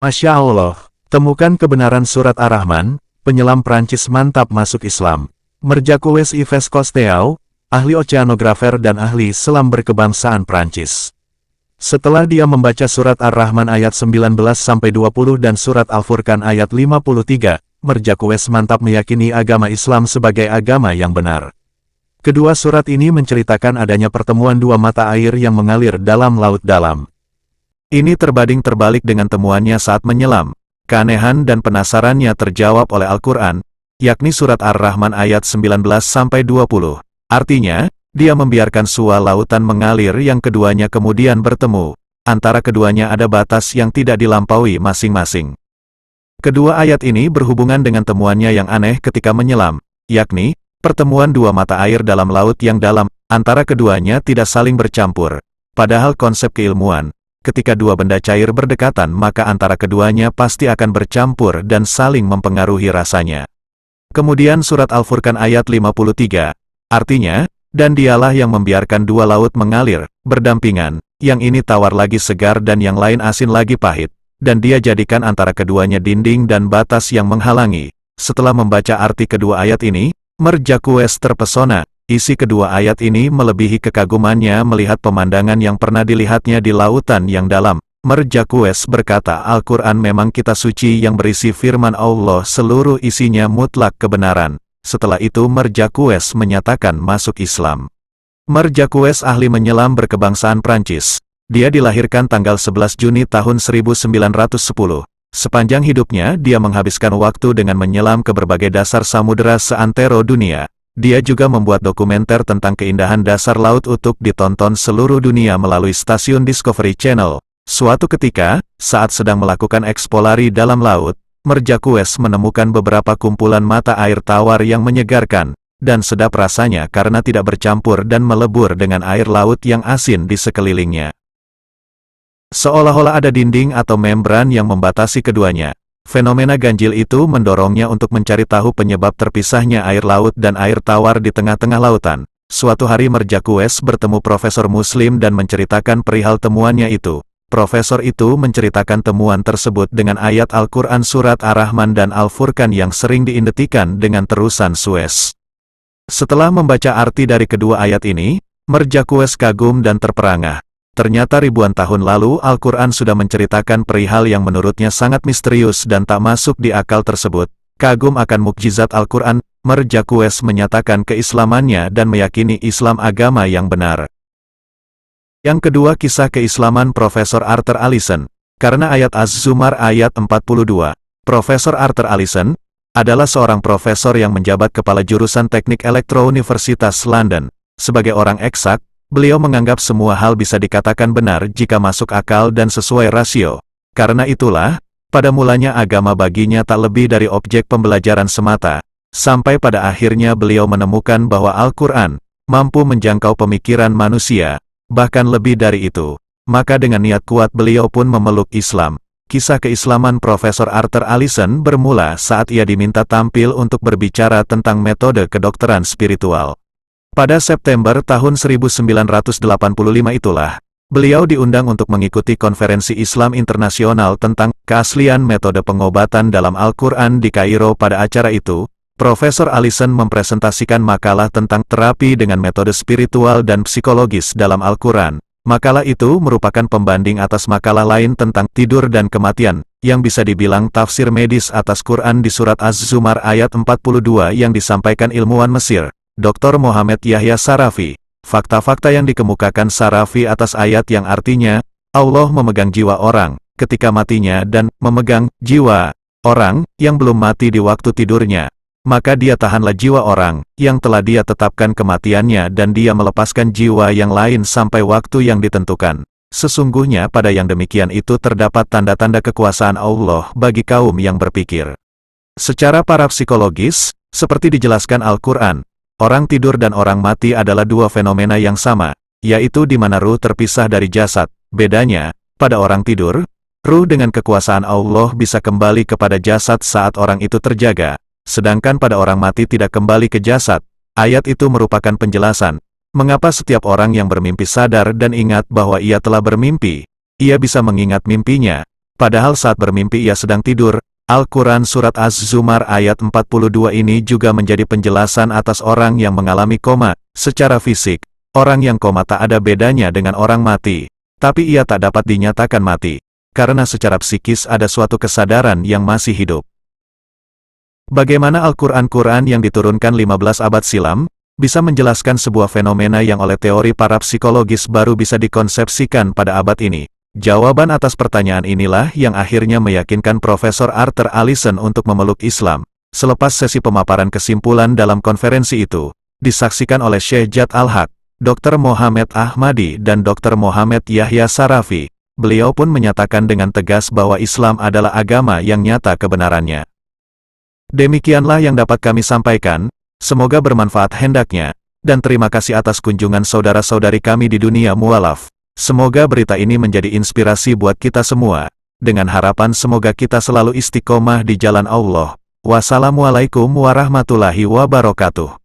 Masya Allah, temukan kebenaran surat Ar-Rahman, penyelam Prancis mantap masuk Islam. Merjakues Yves Cousteau, ahli oceanografer dan ahli selam berkebangsaan Prancis. Setelah dia membaca surat Ar-Rahman ayat 19-20 dan surat Al-Furqan ayat 53, Merjakues mantap meyakini agama Islam sebagai agama yang benar. Kedua surat ini menceritakan adanya pertemuan dua mata air yang mengalir dalam laut dalam. Ini terbanding terbalik dengan temuannya saat menyelam. Keanehan dan penasarannya terjawab oleh Al-Quran, yakni surat Ar-Rahman ayat 19-20. Artinya, dia membiarkan sua lautan mengalir yang keduanya kemudian bertemu. Antara keduanya ada batas yang tidak dilampaui masing-masing. Kedua ayat ini berhubungan dengan temuannya yang aneh ketika menyelam, yakni, pertemuan dua mata air dalam laut yang dalam, antara keduanya tidak saling bercampur. Padahal konsep keilmuan, ketika dua benda cair berdekatan maka antara keduanya pasti akan bercampur dan saling mempengaruhi rasanya. Kemudian surat Al-Furqan ayat 53, artinya, dan dialah yang membiarkan dua laut mengalir, berdampingan, yang ini tawar lagi segar dan yang lain asin lagi pahit, dan dia jadikan antara keduanya dinding dan batas yang menghalangi. Setelah membaca arti kedua ayat ini, Merjakues terpesona. Isi kedua ayat ini melebihi kekagumannya melihat pemandangan yang pernah dilihatnya di lautan yang dalam. Merjakues berkata, Al-Quran memang kitab suci yang berisi firman Allah, seluruh isinya mutlak kebenaran. Setelah itu Merjakues menyatakan masuk Islam. Merjakues ahli menyelam berkebangsaan Prancis. Dia dilahirkan tanggal 11 Juni tahun 1910. Sepanjang hidupnya dia menghabiskan waktu dengan menyelam ke berbagai dasar samudera seantero dunia. Dia juga membuat dokumenter tentang keindahan dasar laut untuk ditonton seluruh dunia melalui stasiun Discovery Channel. Suatu ketika, saat sedang melakukan eksplorasi dalam laut, Merjakues menemukan beberapa kumpulan mata air tawar yang menyegarkan, dan sedap rasanya karena tidak bercampur dan melebur dengan air laut yang asin di sekelilingnya. Seolah-olah ada dinding atau membran yang membatasi keduanya. Fenomena ganjil itu mendorongnya untuk mencari tahu penyebab terpisahnya air laut dan air tawar di tengah-tengah lautan. Suatu hari Merjakues bertemu profesor Muslim dan menceritakan perihal temuannya itu. Profesor itu menceritakan temuan tersebut dengan ayat Al-Quran surat Ar-Rahman dan Al-Furqan yang sering diidentikan dengan terusan Suez. Setelah membaca arti dari kedua ayat ini, Merjakues kagum dan terperangah. Ternyata ribuan tahun lalu Al-Quran sudah menceritakan perihal yang menurutnya sangat misterius dan tak masuk di akal tersebut. Kagum akan mukjizat Al-Quran, Merjakues menyatakan keislamannya dan meyakini Islam agama yang benar. Yang kedua, kisah keislaman Profesor Arthur Allison. Karena ayat Az-Zumar ayat 42, Profesor Arthur Allison adalah seorang profesor yang menjabat kepala jurusan teknik elektro Universitas London. Sebagai orang eksak, beliau menganggap semua hal bisa dikatakan benar jika masuk akal dan sesuai rasio. Karena itulah, pada mulanya agama baginya tak lebih dari objek pembelajaran semata. Sampai pada akhirnya beliau menemukan bahwa Al-Quran mampu menjangkau pemikiran manusia, bahkan lebih dari itu. Maka dengan niat kuat beliau pun memeluk Islam. Kisah keislaman Profesor Arthur Allison bermula saat ia diminta tampil untuk berbicara tentang metode kedokteran spiritual. Pada September tahun 1985 itulah, beliau diundang untuk mengikuti konferensi Islam internasional tentang keaslian metode pengobatan dalam Al-Quran di Kairo. Pada acara itu, Profesor Allison mempresentasikan makalah tentang terapi dengan metode spiritual dan psikologis dalam Al-Quran. Makalah itu merupakan pembanding atas makalah lain tentang tidur dan kematian, yang bisa dibilang tafsir medis atas Quran di surat Az-Zumar ayat 42 yang disampaikan ilmuwan Mesir, Dr. Mohamed Yahya Sarafi. Fakta-fakta yang dikemukakan Sarafi atas ayat yang artinya, Allah memegang jiwa orang ketika matinya dan memegang jiwa orang yang belum mati di waktu tidurnya. Maka dia tahanlah jiwa orang yang telah dia tetapkan kematiannya dan dia melepaskan jiwa yang lain sampai waktu yang ditentukan. Sesungguhnya pada yang demikian itu terdapat tanda-tanda kekuasaan Allah bagi kaum yang berpikir. Secara parapsikologis, seperti dijelaskan Al-Quran, orang tidur dan orang mati adalah dua fenomena yang sama, yaitu di mana ruh terpisah dari jasad. Bedanya, pada orang tidur, ruh dengan kekuasaan Allah bisa kembali kepada jasad saat orang itu terjaga. Sedangkan pada orang mati tidak kembali ke jasad. Ayat itu merupakan penjelasan mengapa setiap orang yang bermimpi sadar dan ingat bahwa ia telah bermimpi, ia bisa mengingat mimpinya. Padahal saat bermimpi ia sedang tidur. Al-Quran Surat Az-Zumar ayat 42 ini juga menjadi penjelasan atas orang yang mengalami koma. Secara fisik, orang yang koma tak ada bedanya dengan orang mati. Tapi ia tak dapat dinyatakan mati, karena secara psikis ada suatu kesadaran yang masih hidup. Bagaimana Al-Quran yang diturunkan 15 abad silam, bisa menjelaskan sebuah fenomena yang oleh teori para psikologis baru bisa dikonsepsikan pada abad ini? Jawaban atas pertanyaan inilah yang akhirnya meyakinkan Profesor Arthur Allison untuk memeluk Islam. Selepas sesi pemaparan kesimpulan dalam konferensi itu, disaksikan oleh Syekh Jad Al-Haq, Dr. Mohamed Ahmadi dan Dr. Mohamed Yahya Sarafi, beliau pun menyatakan dengan tegas bahwa Islam adalah agama yang nyata kebenarannya. Demikianlah yang dapat kami sampaikan, semoga bermanfaat hendaknya, dan terima kasih atas kunjungan saudara-saudari kami di dunia mualaf. Semoga berita ini menjadi inspirasi buat kita semua, dengan harapan semoga kita selalu istiqomah di jalan Allah. Wassalamualaikum warahmatullahi wabarakatuh.